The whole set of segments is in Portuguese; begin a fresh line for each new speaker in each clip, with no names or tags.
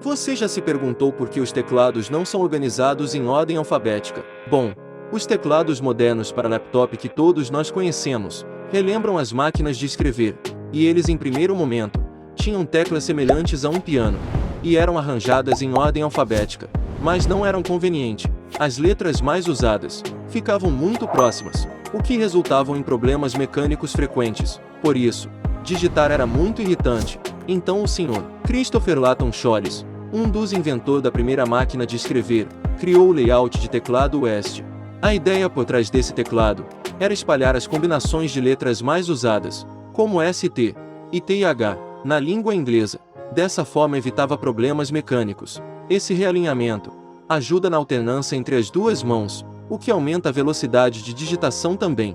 Você já se perguntou por que os teclados não são organizados em ordem alfabética? Bom, os teclados modernos para laptop que todos nós conhecemos relembram as máquinas de escrever, e eles em primeiro momento tinham teclas semelhantes a um piano, e eram arranjadas em ordem alfabética, mas não eram conveniente. As letras mais usadas ficavam muito próximas, o que resultava em problemas mecânicos frequentes. Por isso, digitar era muito irritante. Então o Sr. Christopher Layton Sholes, um dos inventores da primeira máquina de escrever, criou o layout de teclado WASD. A ideia por trás desse teclado era espalhar as combinações de letras mais usadas, como ST e TH, na língua inglesa. Dessa forma evitava problemas mecânicos. Esse realinhamento ajuda na alternância entre as duas mãos, o que aumenta a velocidade de digitação também.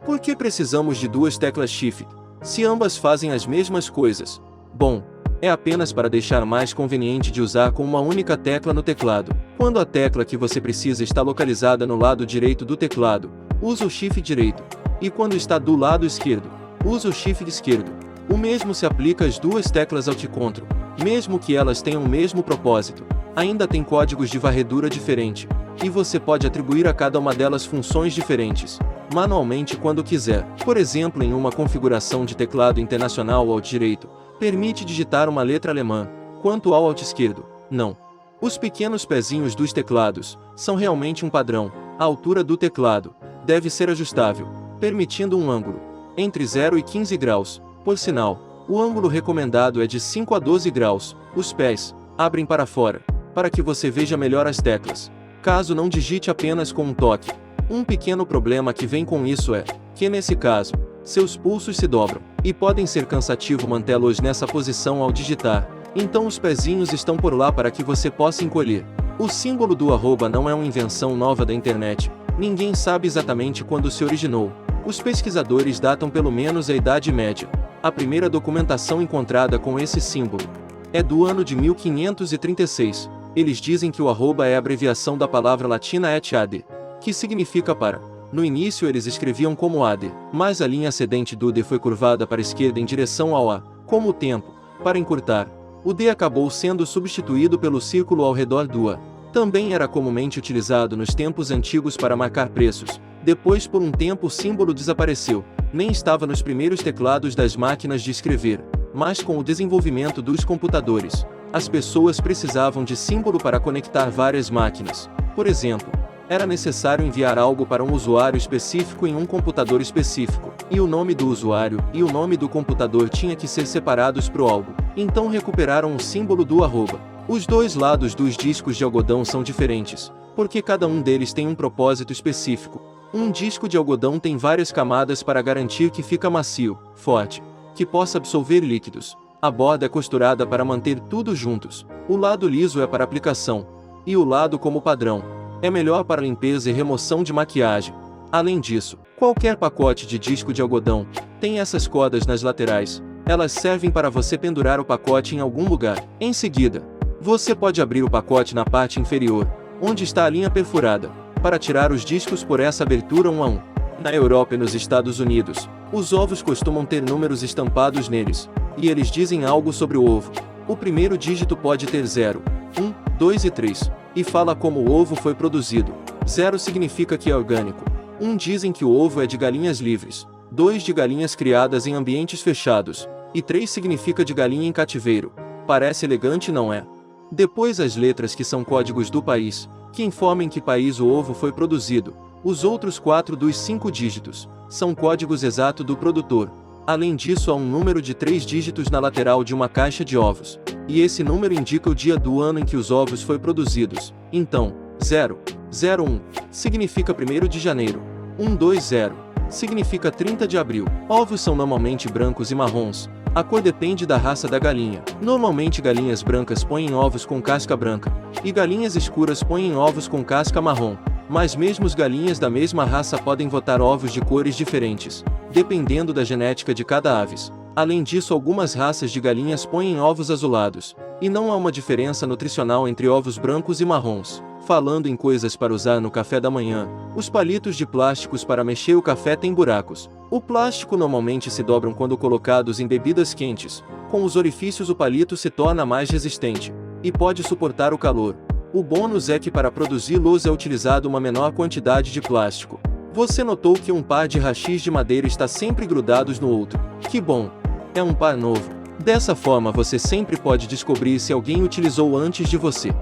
Por que precisamos de duas teclas Shift, se ambas fazem as mesmas coisas? Bom, é apenas para deixar mais conveniente de usar com uma única tecla no teclado. Quando a tecla que você precisa está localizada no lado direito do teclado, usa o Shift direito, e quando está do lado esquerdo, usa o Shift esquerdo. O mesmo se aplica às duas teclas Alt Ctrl, mesmo que elas tenham o mesmo propósito. Ainda tem códigos de varredura diferente, e você pode atribuir a cada uma delas funções diferentes, manualmente quando quiser. Por exemplo, em uma configuração de teclado internacional, o Alt direito permite digitar uma letra alemã, quanto ao Alt esquerdo, não. Os pequenos pezinhos dos teclados são realmente um padrão. A altura do teclado deve ser ajustável, permitindo um ângulo entre 0 e 15 graus. Por sinal, o ângulo recomendado é de 5 a 12 graus. Os pés abrem para fora, para que você veja melhor as teclas, caso não digite apenas com um toque. Um pequeno problema que vem com isso é que, nesse caso, seus pulsos se dobram, e podem ser cansativo mantê-los nessa posição ao digitar. Então os pezinhos estão por lá para que você possa encolher. O símbolo do arroba não é uma invenção nova da internet. Ninguém sabe exatamente quando se originou. Os pesquisadores datam pelo menos a Idade Média. A primeira documentação encontrada com esse símbolo é do ano de 1536. Eles dizem que o arroba é a abreviação da palavra latina et ad, que significa para. No início eles escreviam como ad, mas a linha ascendente do D foi curvada para a esquerda em direção ao A. Com o tempo, para encurtar, o D acabou sendo substituído pelo círculo ao redor do A. Também era comumente utilizado nos tempos antigos para marcar preços. Depois, por um tempo, o símbolo desapareceu. Nem estava nos primeiros teclados das máquinas de escrever, mas com o desenvolvimento dos computadores, as pessoas precisavam de símbolo para conectar várias máquinas. Por exemplo, era necessário enviar algo para um usuário específico em um computador específico, e o nome do usuário e o nome do computador tinha que ser separados para o algo. Então recuperaram o símbolo do arroba. Os dois lados dos discos de algodão são diferentes, porque cada um deles tem um propósito específico. Um disco de algodão tem várias camadas para garantir que fica macio, forte, que possa absorver líquidos. A borda é costurada para manter tudo juntos. O lado liso é para aplicação, e o lado como padrão é melhor para limpeza e remoção de maquiagem. Além disso, qualquer pacote de disco de algodão tem essas cordas nas laterais. Elas servem para você pendurar o pacote em algum lugar. Em seguida, você pode abrir o pacote na parte inferior, onde está a linha perfurada, para tirar os discos por essa abertura um a um. Na Europa e nos Estados Unidos, os ovos costumam ter números estampados neles, e eles dizem algo sobre o ovo. O primeiro dígito pode ter 0, 1, 2 e 3, e fala como o ovo foi produzido. 0 significa que é orgânico. 1 dizem que o ovo é de galinhas livres. 2 de galinhas criadas em ambientes fechados. E 3 significa de galinha em cativeiro. Parece elegante, não é? Depois as letras que são códigos do país, que informam em que país o ovo foi produzido. Os outros 4 dos 5 dígitos são códigos exatos do produtor. Além disso, há um número de 3 dígitos na lateral de uma caixa de ovos, e esse número indica o dia do ano em que os ovos foram produzidos. Então, 001 significa 1º de janeiro, 120 significa 30 de abril. Ovos são normalmente brancos e marrons. A cor depende da raça da galinha. Normalmente galinhas brancas põem ovos com casca branca, e galinhas escuras põem ovos com casca marrom. Mas mesmo as galinhas da mesma raça podem botar ovos de cores diferentes, dependendo da genética de cada aves. Além disso, algumas raças de galinhas põem ovos azulados, e não há uma diferença nutricional entre ovos brancos e marrons. Falando em coisas para usar no café da manhã, os palitos de plásticos para mexer o café têm buracos. O plástico normalmente se dobram quando colocados em bebidas quentes. Com os orifícios o palito se torna mais resistente. e pode suportar o calor. O bônus é que para produzir luz é utilizado uma menor quantidade de plástico. Você notou que um par de rachis de madeira está sempre grudados no outro. Que bom! É um par novo. Dessa forma você sempre pode descobrir se alguém utilizou antes de você.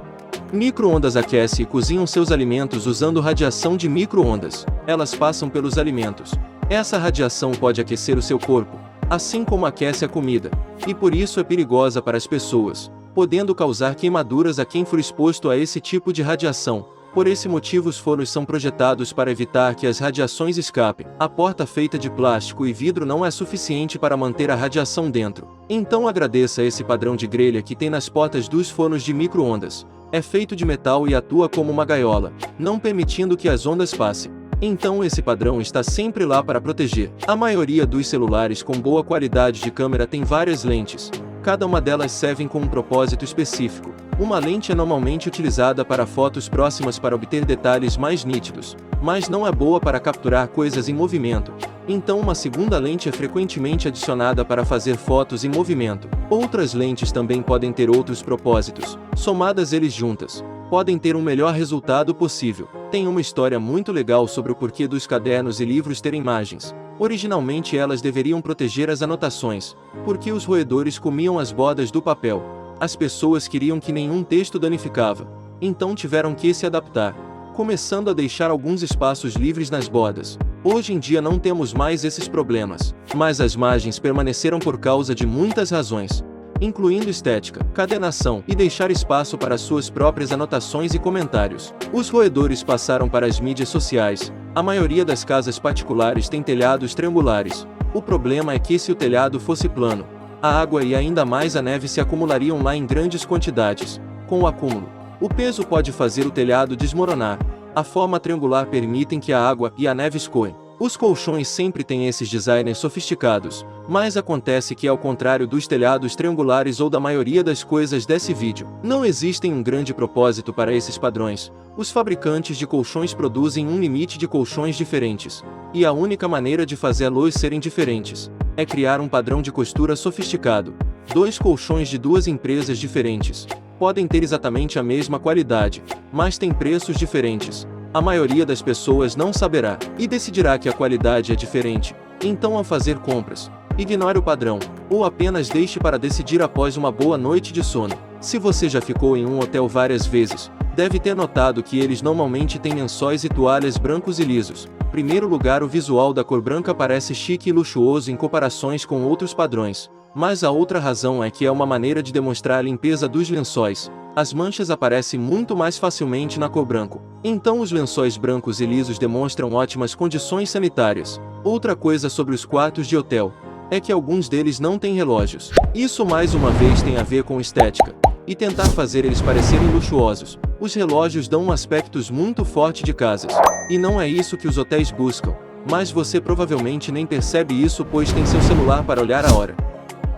Micro-ondas aquecem e cozinham seus alimentos usando radiação de micro-ondas. Elas passam pelos alimentos. Essa radiação pode aquecer o seu corpo, assim como aquece a comida, e por isso é perigosa para as pessoas, podendo causar queimaduras a quem for exposto a esse tipo de radiação. Por esse motivo os fornos são projetados para evitar que as radiações escapem. A porta feita de plástico e vidro não é suficiente para manter a radiação dentro. Então agradeça esse padrão de grelha que tem nas portas dos fornos de micro-ondas. É feito de metal e atua como uma gaiola, não permitindo que as ondas passem. Então esse padrão está sempre lá para proteger. A maioria dos celulares com boa qualidade de câmera tem várias lentes. Cada uma delas serve com um propósito específico. Uma lente é normalmente utilizada para fotos próximas para obter detalhes mais nítidos, mas não é boa para capturar coisas em movimento. Então uma segunda lente é frequentemente adicionada para fazer fotos em movimento. Outras lentes também podem ter outros propósitos. Somadas eles juntas, podem ter um melhor resultado possível. Tem uma história muito legal sobre o porquê dos cadernos e livros terem margens. Originalmente elas deveriam proteger as anotações, porque os roedores comiam as bordas do papel. As pessoas queriam que nenhum texto danificava, então tiveram que se adaptar, começando a deixar alguns espaços livres nas bordas. Hoje em dia não temos mais esses problemas, mas as margens permaneceram por causa de muitas razões, incluindo estética, cadernação e deixar espaço para suas próprias anotações e comentários. Os roedores passaram para as mídias sociais. A maioria das casas particulares tem telhados triangulares. O problema é que se o telhado fosse plano, a água e ainda mais a neve se acumulariam lá em grandes quantidades. Com o acúmulo, o peso pode fazer o telhado desmoronar. A forma triangular permite que a água e a neve escoem. Os colchões sempre têm esses designers sofisticados, mas acontece que ao contrário dos telhados triangulares ou da maioria das coisas desse vídeo, não existem um grande propósito para esses padrões. Os fabricantes de colchões produzem um limite de colchões diferentes, e a única maneira de fazer los serem diferentes é criar um padrão de costura sofisticado. Dois colchões de duas empresas diferentes podem ter exatamente a mesma qualidade, mas têm preços diferentes. A maioria das pessoas não saberá e decidirá que a qualidade é diferente. Então, ao fazer compras, ignore o padrão, ou apenas deixe para decidir após uma boa noite de sono. Se você já ficou em um hotel várias vezes, deve ter notado que eles normalmente têm lençóis e toalhas brancos e lisos. Em primeiro lugar, o visual da cor branca parece chique e luxuoso em comparações com outros padrões, mas a outra razão é que é uma maneira de demonstrar a limpeza dos lençóis. As manchas aparecem muito mais facilmente na cor branco. Então os lençóis brancos e lisos demonstram ótimas condições sanitárias. Outra coisa sobre os quartos de hotel é que alguns deles não têm relógios. Isso mais uma vez tem a ver com estética e tentar fazer eles parecerem luxuosos. Os relógios dão um aspecto muito forte de casas, e não é isso que os hotéis buscam. Mas você provavelmente nem percebe isso pois tem seu celular para olhar a hora.